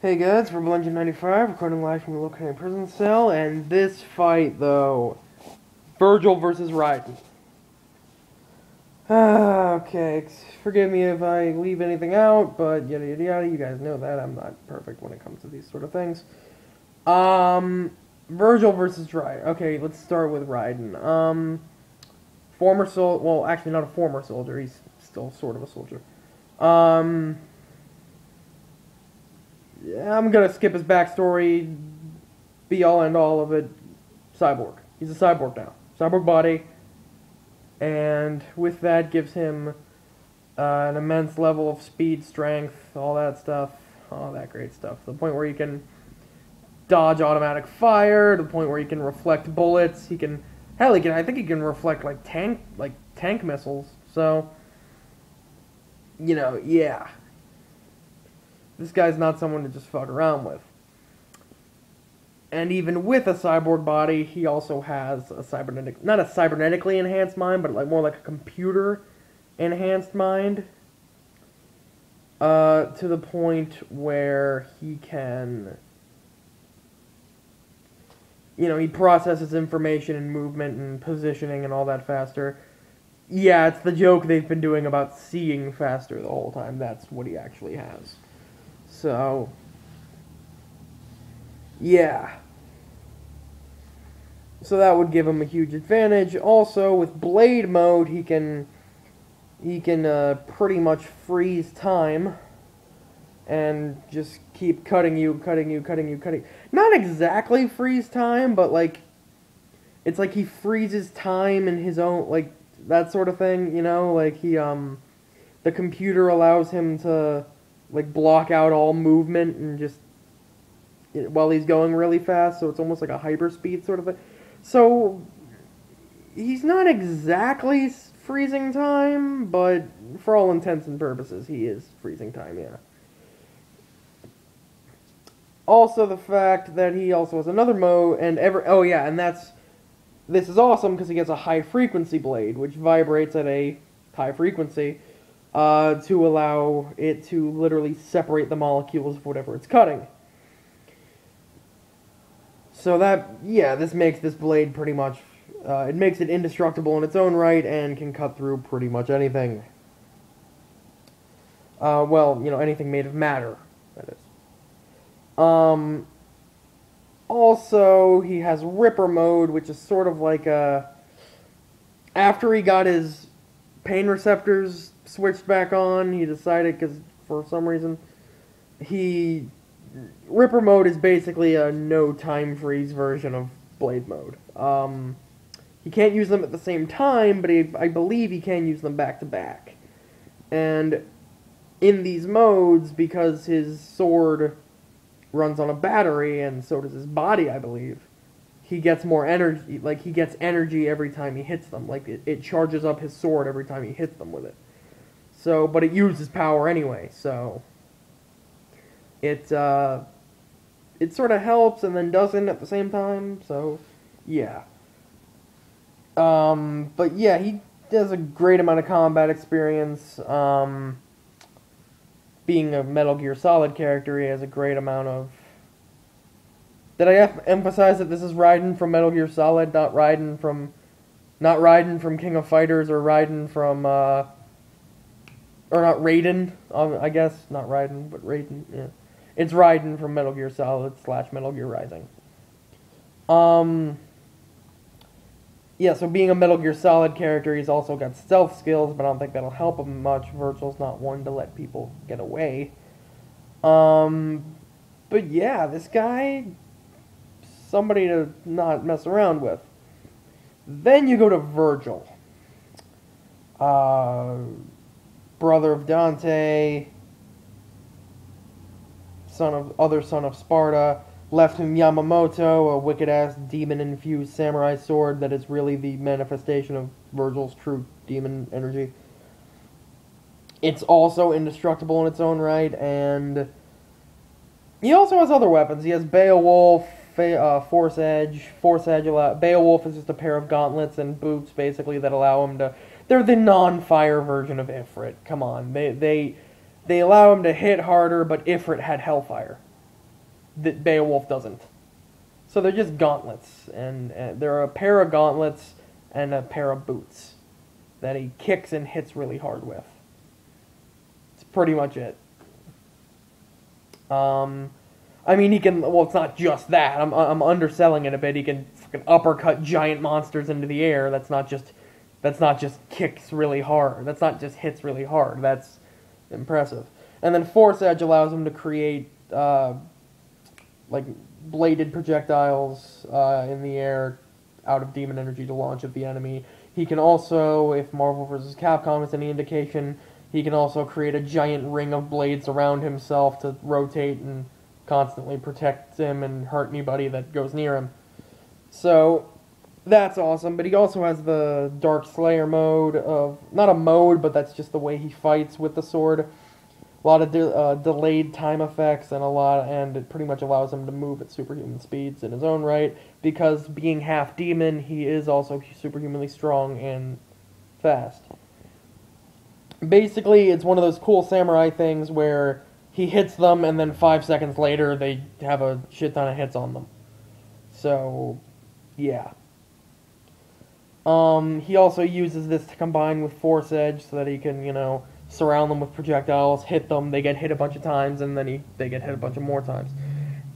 Hey guys, we're Blengin95, recording live from a located prison cell, and this fight, though, Vergil versus Raiden. Okay, forgive me if I leave anything out, but yada yada yada, you guys know that I'm not perfect when it comes to these sort of things. Vergil versus Raiden. Okay, let's start with Raiden. Former soldier, well, actually not a former soldier, he's still sort of a soldier. Yeah, I'm gonna skip his backstory, be all and all of it. Cyborg. He's a cyborg now. Cyborg body, and with that gives him an immense level of speed, strength, all that stuff, all that great stuff. To the point where he can dodge automatic fire, to the point where he can reflect bullets. He can, hell, he can. I think he can reflect like tank missiles. So, yeah. This guy's not someone to just fuck around with. And even with a cyborg body, he also has a not a cybernetically enhanced mind, but more like a computer enhanced mind. To the point where he can, he processes information and movement and positioning and all that faster. Yeah, it's the joke they've been doing about seeing faster the whole time. That's what he actually has. So, yeah. So that would give him a huge advantage. Also, with Blade mode, he can pretty much freeze time and just keep cutting you. Not exactly freeze time, but it's like he freezes time in his own, that sort of thing, like the computer allows him to block out all movement and just while he's going really fast, so it's almost like a hyperspeed sort of thing. So he's not exactly freezing time, but for all intents and purposes, he is freezing time, yeah. Also, the fact that he also has another mode, and this is awesome because he gets a high frequency blade, which vibrates at a high frequency. To allow it to literally separate the molecules of whatever it's cutting. So this makes this blade pretty much, it makes it indestructible in its own right and can cut through pretty much anything. Anything made of matter, that is. Also, he has Ripper mode, which is sort of like after he got his pain receptors switched back on, he decided, because for some reason, Ripper mode is basically a no time freeze version of Blade mode. He can't use them at the same time, but I believe he can use them back to back. And in these modes, because his sword runs on a battery, and so does his body, I believe, he gets more energy, he gets energy every time he hits them. It charges up his sword every time he hits them with it. So, but it uses power anyway, so it sort of helps and then doesn't at the same time, so yeah. But yeah, he does a great amount of combat experience. Being a Metal Gear Solid character, he has a great amount of... Did I emphasize that this is Raiden from Metal Gear Solid, not Raiden from King of Fighters, or Raiden from, or not Raiden, I guess, not Raiden, but Raiden, yeah. It's Raiden from Metal Gear Solid / Metal Gear Rising. Yeah, so being a Metal Gear Solid character, he's also got stealth skills, but I don't think that'll help him much. Vergil's not one to let people get away. But yeah, this guy, somebody to not mess around with. Then you go to Vergil. Brother of Dante, son of Sparda, left him Yamamoto, a wicked-ass demon-infused samurai sword that is really the manifestation of Vergil's true demon energy. It's also indestructible in its own right, and he also has other weapons. He has Beowulf, Force Edge. Beowulf is just a pair of gauntlets and boots, basically, that allow him to... They're the non-fire version of Ifrit. Come on. They allow him to hit harder, but Ifrit had Hellfire. that Beowulf doesn't. So they're just gauntlets, and they're a pair of gauntlets and a pair of boots that he kicks and hits really hard with. It's pretty much it. I mean, he can. Well, it's not just that. I'm underselling it a bit. He can fucking uppercut giant monsters into the air. That's not just kicks really hard. That's not just hits really hard. That's impressive. And then Force Edge allows him to create like bladed projectiles in the air out of demon energy to launch at the enemy. He can also, if Marvel vs. Capcom is any indication, he can also create a giant ring of blades around himself to rotate and constantly protect him and hurt anybody that goes near him. So that's awesome, but he also has the Dark Slayer mode of, not a mode, but that's just the way he fights with the sword. A lot of delayed time effects and it pretty much allows him to move at superhuman speeds in his own right, because being half demon, he is also superhumanly strong and fast. Basically, it's one of those cool samurai things where he hits them and then 5 seconds later they have a shit ton of hits on them. So, yeah. He also uses this to combine with Force Edge so that he can, surround them with projectiles, hit them, they get hit a bunch of times, and then they get hit a bunch of more times.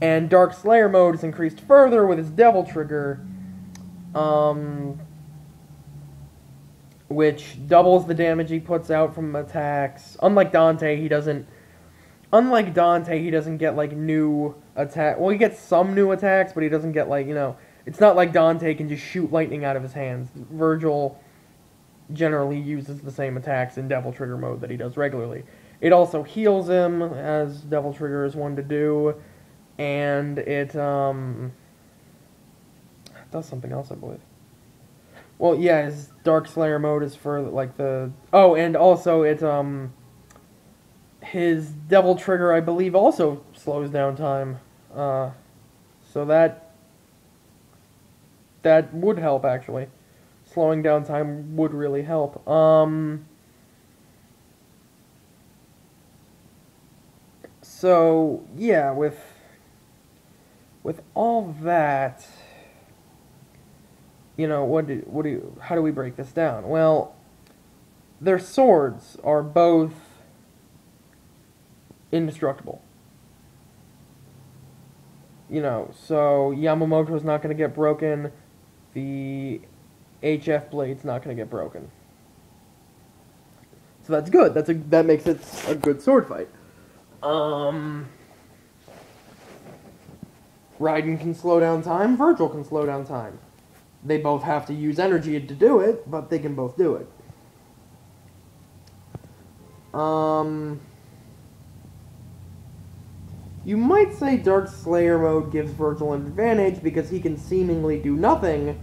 And Dark Slayer mode is increased further with his Devil Trigger, which doubles the damage he puts out from attacks. Unlike Dante, he doesn't get, like, new attack. Well, he gets some new attacks, but he doesn't get, like, it's not like Dante can just shoot lightning out of his hands. Vergil generally uses the same attacks in Devil Trigger mode that he does regularly. It also heals him, as Devil Trigger is one to do, and it does something else, I believe. Well, yeah, his Dark Slayer mode is for, like, and also his Devil Trigger, I believe, also slows down time. So that would help, actually. Slowing down time would really help. So yeah, with all that, how do we break this down? Well, their swords are both indestructible. So Yamamoto's not going to get broken. The HF blade's not going to get broken. So that's good. That makes it a good sword fight. Raiden can slow down time. Vergil can slow down time. They both have to use energy to do it, but they can both do it. You might say Dark Slayer mode gives Vergil an advantage because he can seemingly do nothing,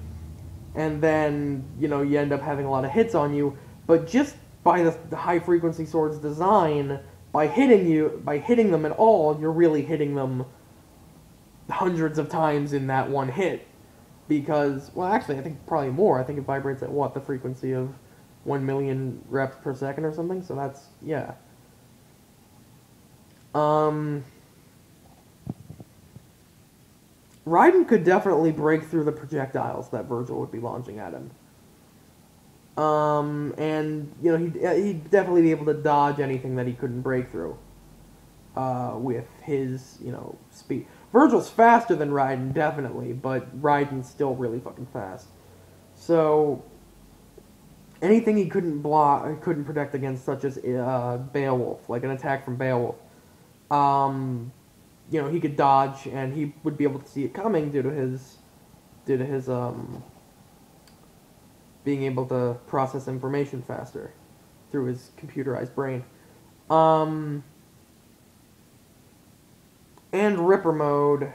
and then, you end up having a lot of hits on you, but just by the high-frequency sword's design, by hitting them at all, you're really hitting them hundreds of times in that one hit. Because, well, actually, I think probably more. I think it vibrates at, the frequency of 1 million reps per second or something, so that's, yeah. Raiden could definitely break through the projectiles that Vergil would be launching at him. And, he'd definitely be able to dodge anything that he couldn't break through. With his, speed. Vergil's faster than Raiden, definitely, but Raiden's still really fucking fast. So, anything he couldn't protect against, such as, Beowulf, like an attack from Beowulf, he could dodge, and he would be able to see it coming due to his being able to process information faster through his computerized brain. And Ripper Mode.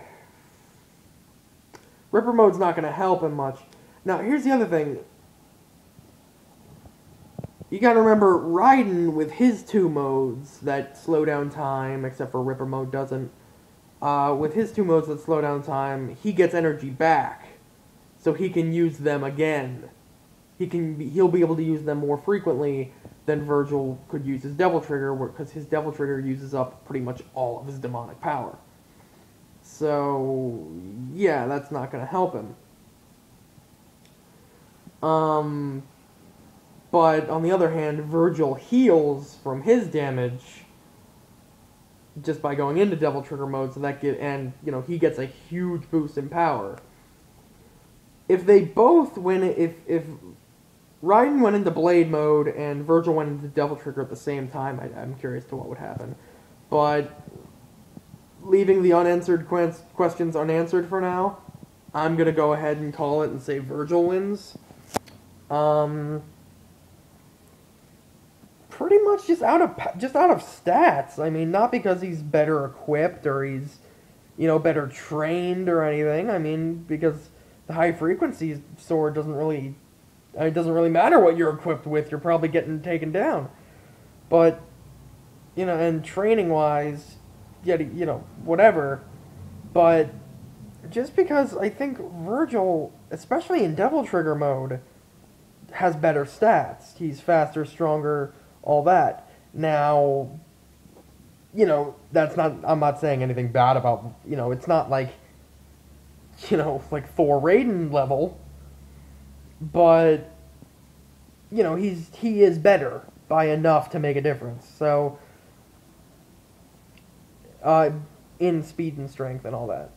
Ripper Mode's not going to help him much. Now, here's the other thing. You gotta remember, Raiden, with his 2 modes that slow down time, except for Ripper Mode doesn't, with his 2 modes that slow down time, he gets energy back, so he can use them again. He'll be able to use them more frequently than Vergil could use his Devil Trigger, because his Devil Trigger uses up pretty much all of his demonic power. So, yeah, that's not going to help him. But on the other hand, Vergil heals from his damage just by going into Devil Trigger mode, so that he gets a huge boost in power. If they both win, if Raiden went into Blade mode and Vergil went into Devil Trigger at the same time, I'm curious to what would happen. But leaving the unanswered questions unanswered for now, I'm gonna go ahead and call it and say Vergil wins. Pretty much just out of stats. I mean, not because he's better equipped or he's better trained or anything. I mean, because the high frequency sword doesn't really matter what you're equipped with. You're probably getting taken down. But and training wise, yeah, whatever. But just because I think Vergil, especially in Devil Trigger mode, has better stats. He's faster, stronger, all that. Now, that's not, I'm not saying anything bad about, it's not like, like Thor Raiden level, but, he is better by enough to make a difference. So, in speed and strength and all that.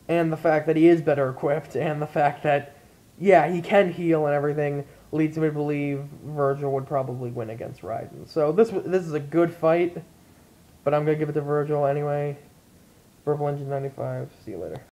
And the fact that he is better equipped, and the fact that, yeah, he can heal and everything, leads me to believe Vergil would probably win against Raiden. So this is a good fight, but I'm going to give it to Vergil anyway. Purple Engine 95, see you later.